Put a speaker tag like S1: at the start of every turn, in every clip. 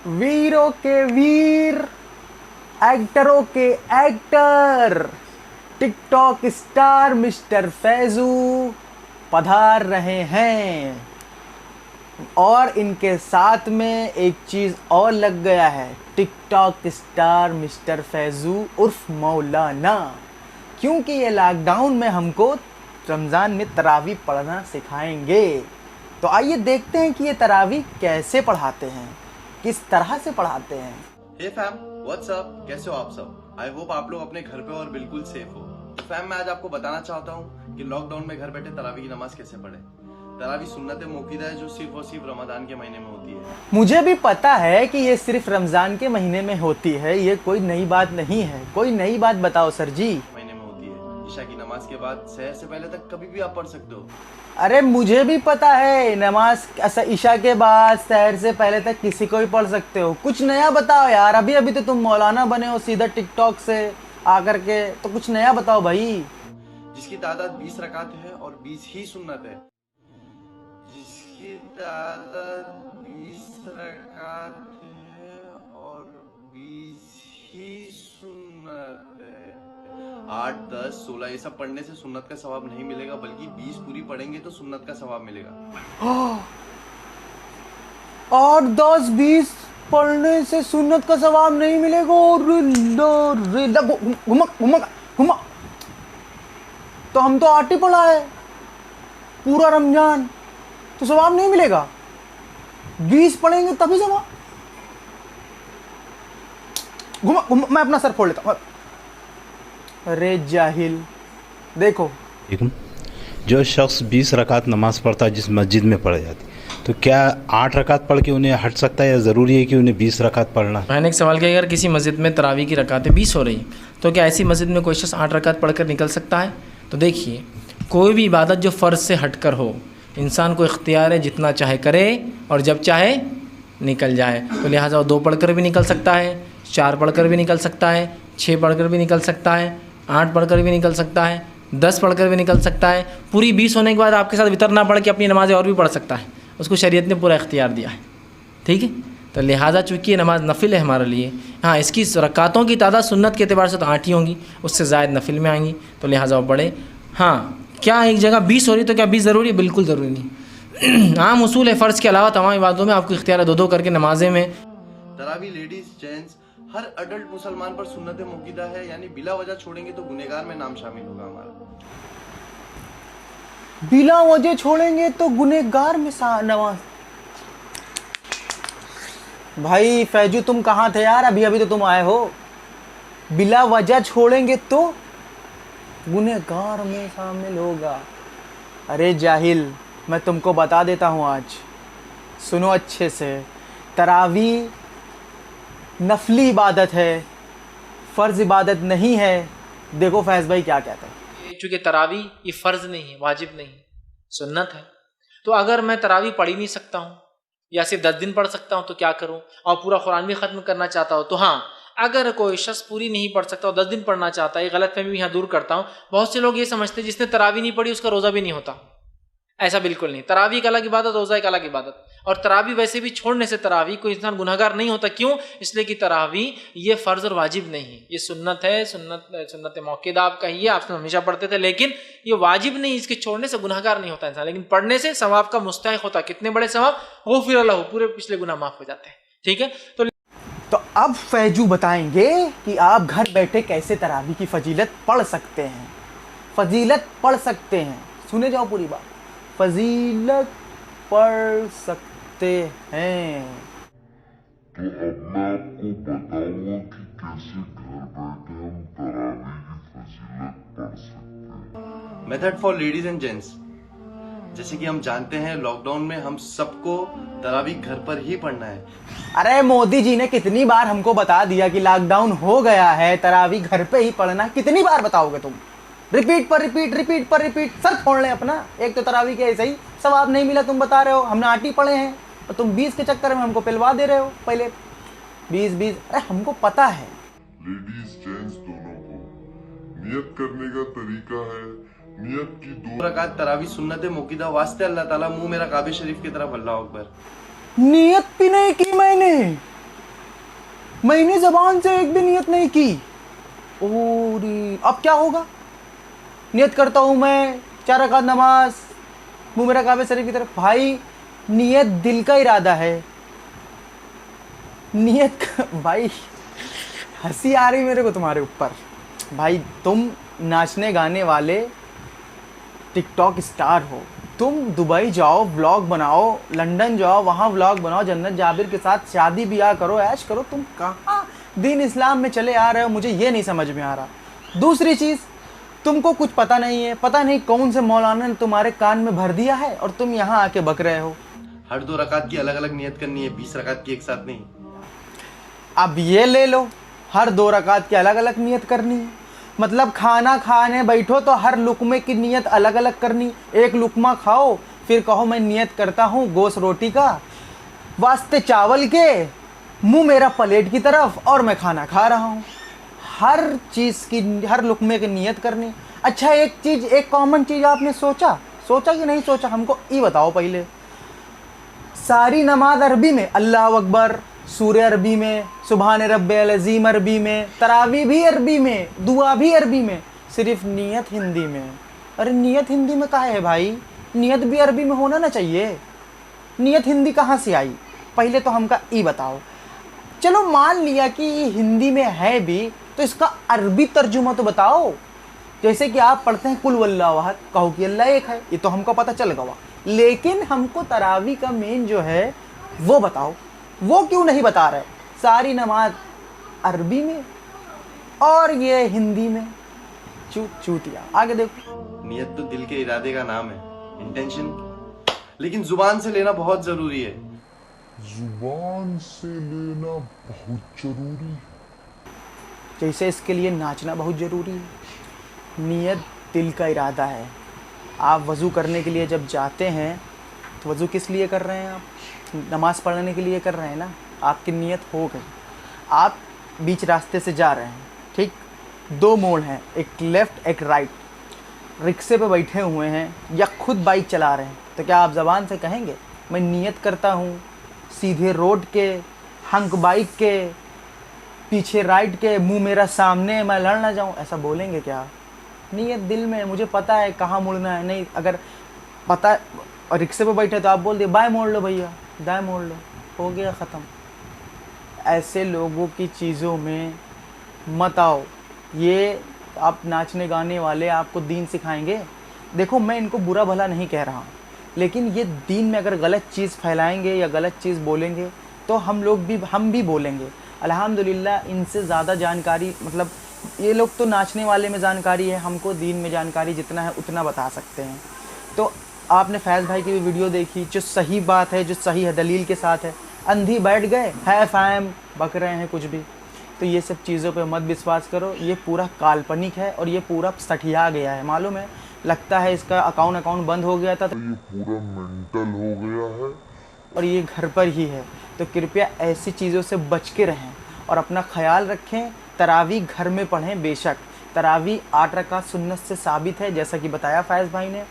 S1: वीरों के वीर, एक्टरों के actor, TikTok star mister Faizu पधार रहे हैं। और इनके साथ में एक चीज़ और लग गया है, टिकटॉक स्टार मिस्टर फैजू उर्फ मौलाना। क्योंकि ये लॉकडाउन में हमको रमज़ान में तरावी पढ़ना सिखाएंगे। तो आइए देखते हैं कि ये तरावी कैसे पढ़ाते हैं, किस तरह से पढ़ाते हैं।
S2: हे फैम, व्हाट्स अप, कैसे हो आप सब? आई होप आप लोग अपने घर पे और बिल्कुल सेफ हो। तो फैम, मैं आज आपको बताना चाहता हूँ कि लॉकडाउन में घर बैठे तरावी की नमाज कैसे पढ़े। तरावी सुन्नत मौक़ूदा है जो सिर्फ और सिर्फ रमजान के महीने में होती है।
S1: मुझे भी पता है कि ये सिर्फ रमज़ान के महीने में होती है, ये कोई नई बात नहीं है। कोई नई बात बताओ सर जी।
S2: महीने में होती है। ईशा की नमाज के बाद सहर से पहले तक कभी भी आप पढ़ सकते हो।
S1: अरे मुझे भी पता है, नमाज ईशा के बाद सहर से पहले तक किसी को भी पढ़ सकते हो। कुछ नया बताओ यार, अभी अभी तो तुम मौलाना बने हो सीधा टिकटॉक से आकर के, तो कुछ नया बताओ भाई।
S2: जिसकी तादाद 20 रकात है और 20 ही सुन्नत है। जिसकी तादाद 20 रकात है और 20 ही सुन्नत है। 8, 10, 16 ये सब पढ़ने से सुन्नत का सवाब नहीं मिलेगा, बल्कि 20 पूरी पढ़ेंगे तो सुन्नत का सवाब मिलेगा।
S1: 8, 10, 20 पढ़ने से सुन्नत का सवाब नहीं मिलेगा। घुमक तो हम तो 8 ही पढ़ा है पूरा रमजान, तो सवाब नहीं मिलेगा। 20 पढ़ेंगे तभी सवाब। घुमक मैं अपना सर फोड़ लेता हूँ। अरे जाहिल, देखो
S3: जो शख्स 20 रकात नमाज पढ़ता है जिस मस्जिद में पढ़ जाती, तो क्या 8 रकात पढ़ के उन्हें हट सकता है या ज़रूरी है कि उन्हें 20 रकात पढ़ना?
S4: मैंने एक सवाल किया, अगर किसी मस्जिद में तरावी की रकातें 20 हो रही तो क्या ऐसी मस्जिद में कोई शख्स 8 रकात पढ़कर निकल सकता है? तो देखिए, कोई भी इबादत जो फ़र्ज से हटकर हो, इंसान को इख्तियार है जितना चाहे करे और जब चाहे निकल जाए। तो लिहाजा वो 2 पढ़कर भी निकल सकता है, 4 पढ़कर भी निकल सकता है, 6 पढ़कर भी निकल सकता है, 8 पढ़कर भी निकल सकता है, 10 पढ़कर भी निकल सकता है। पूरी 20 होने के बाद आपके साथ वितर ना पढ़ के अपनी नमाज़ें और भी पढ़ सकता है, उसको शरीयत ने पूरा इख्तियार दिया है। ठीक है, तो लिहाजा चूँकि ये नमाज नफिल है हमारे लिए, हाँ इसकी रकातों की तादाद सुन्नत के अतबार से तो 8 ही होंगी, उससे ज़ायद नफिल में आएंगी, तो लिहाजा वो पढ़े। हाँ, क्या एक जगह 20 हो रही तो क्या 20 ज़रूरी है? बिल्कुल ज़रूरी नहीं। आम उसूल है, फ़र्ज़ के अलावा तमाम इबादतों में आपको इख्तियार है 2-2 करके नमाज़ें में।
S2: तरावी लेडीज जेंट्स हर अडल्ट मुसलमान पर सुन्नत मौक़ूदा है, यानी बिला वजह छोड़ेंगे तो गुनहगार में नाम शामिल होगा हमारा।
S1: बिला वजह छोड़ेंगे तो गुनहगार में नमाज। भाई फैजू तुम कहाँ थे यार? अभी अभी तो तुम आए हो। बिला वजह छोड़ेंगे तो गुनहगार में शामिल होगा। अरे जाहिल, मैं तुमको बता देता हूँ आज, सुनो अच्छे से। तरावी नफली इबादत है, फ़र्ज़ इबादत नहीं है। देखो फैज़ भाई क्या कहते हैं।
S4: चूँकि तरावी ये फ़र्ज़ नहीं है, वाजिब नहीं है, सुन्नत है, तो अगर मैं तरावी पढ़ ही नहीं सकता हूँ या सिर्फ 10 दिन पढ़ सकता हूँ तो क्या करूँ? और पूरा कुरान भी ख़त्म करना चाहता हूँ तो हाँ, अगर कोई शख्स पूरी नहीं पढ़ सकता और 10 दिन पढ़ना चाहता है, ये गलतफहमी भी यहाँ दूर करता हूँ। बहुत से लोग ये समझते हैं जिसने तरावी नहीं पढ़ी उसका रोज़ा भी नहीं होता। ऐसा बिल्कुल नहीं। तरावी एक अलग इबादत, रोज़ा एक अलग इबादत। और तरावी वैसे भी छोड़ने से तरावी कोई इंसान गुनहगार नहीं होता। क्यों? इसलिए कि तरावी ये फ़र्ज़ और वाजिब नहीं, ये सुन्नत है। सुन्नत मौक़ूदा आप कहिए, आप हमेशा पढ़ते थे, लेकिन ये वाजिब नहीं, इसके छोड़ने से गुनहगार नहीं होता इंसान, लेकिन पढ़ने से सवाब का मुस्तहिक़ होता। कितने बड़े सवाब, गुफ़िर लहू, पूरे पिछले गुनाह माफ़ हो जाते हैं। ठीक है, तो
S1: अब फैजू बताएंगे कि आप घर बैठे कैसे तरावी की फजीलत पढ़ सकते हैं। फजीलत पढ़ सकते हैं, सुने जाओ पूरी बात। फजीलत पढ़ सकते हैं।
S5: तो अब मैं आपको बताऊंगा कि कैसे घर बैठे हम तरावी की फजीलत पढ़ सकते हैं।
S2: Method for ladies and gents. जैसे कि हम जानते हैं लॉकडाउन में हम सबको तरावी घर पर ही पढ़ना है।
S1: अरे मोदी जी ने कितनी बार हमको बता दिया कि लॉकडाउन हो गया है, तरावी घर पे ही पढ़ना। कितनी बार बताओगे तुम? रिपीट पर रिपीट। सर फोड़ ले अपना। एक तो तरावी के ऐसे ही सवाब नहीं मिला, तुम बता रहे हो हमने 8 ही पढ़े हैं और तुम 20 के चक्कर में हमको पिलवा दे रहे हो। पहले 20। अरे हमको पता है।
S5: लेडीज जेंट्स दोनों को नियत करने का तरीका है, नियत की
S2: 2 रकात तरावी सुन्नत मौक़ूदा, वास्ते अल्लाह ताला मुंह मेरा काबे शरीफ की तरफ, अल्लाह अकबर।
S1: नियत भी नहीं की मैंने, मैंने ज़बान से एक भी नियत नहीं की। ओरी अब क्या होगा? नियत करता हूँ मैं 4 रकात नमाज, मुँह मेरा काबे शरीफ की तरफ। भाई नियत दिल का इरादा है। भाई हंसी आ रही मेरे को तुम्हारे ऊपर। भाई तुम नाचने गाने वाले टिकटॉक स्टार हो, तुम दुबई जाओ व्लॉग बनाओ, लंदन जाओ वहाँ व्लॉग बनाओ, जन्नत जाबिर के साथ शादी ब्याह करो, ऐश करो। तुम कहाँ दीन इस्लाम में चले आ रहे हो? मुझे ये नहीं समझ में आ रहा। दूसरी चीज़, तुमको कुछ पता नहीं है, पता नहीं कौन से मौलाना ने तुम्हारे कान में भर दिया है और तुम यहाँ आके बक रहे हो।
S2: हर 2 रकात की अलग अलग नियत करनी है, 20 रकात की एक साथ नहीं।
S1: अब ये ले लो, हर 2 रकात की अलग अलग नियत करनी है। मतलब खाना खाने बैठो तो हर लुकमे की नियत अलग अलग करनी। एक लुकमा खाओ फिर कहो मैं नियत करता हूँ गोश्त रोटी का, वास्ते चावल के, मुंह मेरा प्लेट की तरफ और मैं खाना खा रहा हूँ। हर चीज़ की, हर लुकमे की नियत करनी। अच्छा एक चीज़, एक कॉमन चीज़ आपने सोचा कि नहीं सोचा? हमको ये बताओ पहले। सारी नमाज अरबी में, अल्लाह अकबर सूर्य अरबी में, सुबहान रब्बिल अज़ीम अरबी में, तरावी भी अरबी में, दुआ भी अरबी में, सिर्फ नियत हिंदी में। अरे नियत हिंदी में काहे है भाई? नियत भी अरबी में होना ना चाहिए। नियत हिंदी कहाँ से आई? पहले तो हमका ई बताओ। चलो मान लिया कि ये हिंदी में है भी, तो इसका अरबी तर्जुमा तो बताओ। जैसे कि आप पढ़ते हैं कुल वल्लाहु अहद, कहो कि अल्लाह एक है, ये तो हमको पता चल गया, लेकिन हमको तरावी का मेन जो है वो बताओ। वो क्यों नहीं बता रहे? सारी नमाज अरबी में और ये हिंदी में। चूतिया। आगे देखो।
S2: नियत तो दिल के इरादे का नाम है, इंटेंशन, लेकिन जुबान से लेना बहुत जरूरी है।
S5: जुबान से लेना बहुत जरूरी है।
S1: जैसे इसके लिए नाचना बहुत ज़रूरी है। नियत दिल का इरादा है। आप वज़ू करने के लिए जब जाते हैं तो वज़ू किस लिए कर रहे हैं? आप नमाज़ पढ़ने के लिए कर रहे हैं ना। आपकी नियत हो गई, आप बीच रास्ते से जा रहे हैं, ठीक, 2 मोड़ हैं, एक लेफ़्ट एक राइट, रिक्शे पे बैठे हुए हैं या खुद बाइक चला रहे हैं, तो क्या आप ज़बान से कहेंगे मैं नियत करता हूँ सीधे रोड के, हंक बाइक के, पीछे राइट के, मुंह मेरा सामने, मैं लड़ ना जाऊँ? ऐसा बोलेंगे क्या? नियत दिल में, मुझे पता है कहाँ मुड़ना है। नहीं, अगर पता और रिक्शे पे बैठे तो आप बोल दिए बाएं मोड़ लो भैया, दाएं मोड़ लो, हो गया ख़त्म। ऐसे लोगों की चीज़ों में मत आओ। ये आप नाचने गाने वाले आपको दीन सिखाएंगे। देखो मैं इनको बुरा भला नहीं कह रहा हूँ, लेकिन ये दीन में अगर गलत चीज़ फैलाएंगे या गलत चीज़ बोलेंगे तो हम भी बोलेंगे। अल्हम्दुलिल्लाह इनसे ज़्यादा जानकारी, मतलब ये लोग तो नाचने वाले में जानकारी है, हमको दीन में जानकारी जितना है उतना बता सकते हैं। तो आपने फैज़ भाई की भी वीडियो देखी, जो सही बात है, जो सही है, दलील के साथ है। अंधी बैठ गए है फैम बक रहे हैं कुछ भी, तो ये सब चीज़ों पे मत विश्वास करो। ये पूरा काल्पनिक है और ये पूरा सठिया गया है, मालूम है। लगता है इसका अकाउंट बंद हो गया था, तो
S5: ये पूरा मेंटल हो गया है
S1: और ये घर पर ही है। तो कृपया ऐसी चीज़ों से बच के रहें और अपना ख्याल रखें। तरावी घर में पढ़ें, बेशक तरावी 8 रकात सुन्नत से साबित है, जैसा कि बताया फैज़ भाई ने।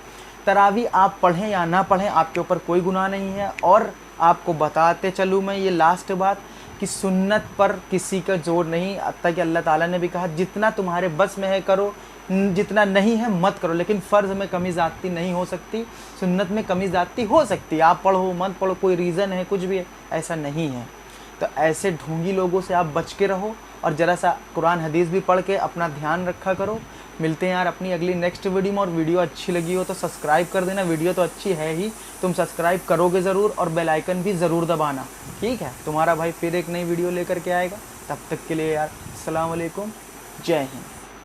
S1: तरावी आप पढ़ें या ना पढ़ें, आपके ऊपर कोई गुनाह नहीं है। और आपको बताते चलूँ मैं ये लास्ट बात कि सुन्नत पर किसी का जोर नहीं, अत्ता कि अल्लाह ताला ने भी कहा जितना तुम्हारे बस में है करो, जितना नहीं है मत करो। लेकिन फ़र्ज़ में कमी ज़्यादती नहीं हो सकती, सुन्नत में कमी ज़्यादती हो सकती है। आप पढ़ो मत पढ़ो, कोई रीज़न है, कुछ भी है, ऐसा नहीं है। तो ऐसे ढोंगी लोगों से आप बच के रहो और ज़रा सा कुरान हदीस भी पढ़ के अपना ध्यान रखा करो। मिलते हैं यार अपनी अगली नेक्स्ट वीडियो में। और वीडियो अच्छी लगी हो तो सब्सक्राइब कर देना। वीडियो तो अच्छी है ही, तुम सब्सक्राइब करोगे ज़रूर और बेल आइकन भी ज़रूर दबाना, ठीक है। तुम्हारा भाई फिर एक नई वीडियो लेकर के आएगा। तब तक के लिए यार अस्सलाम वालेकुम, जय हिंद।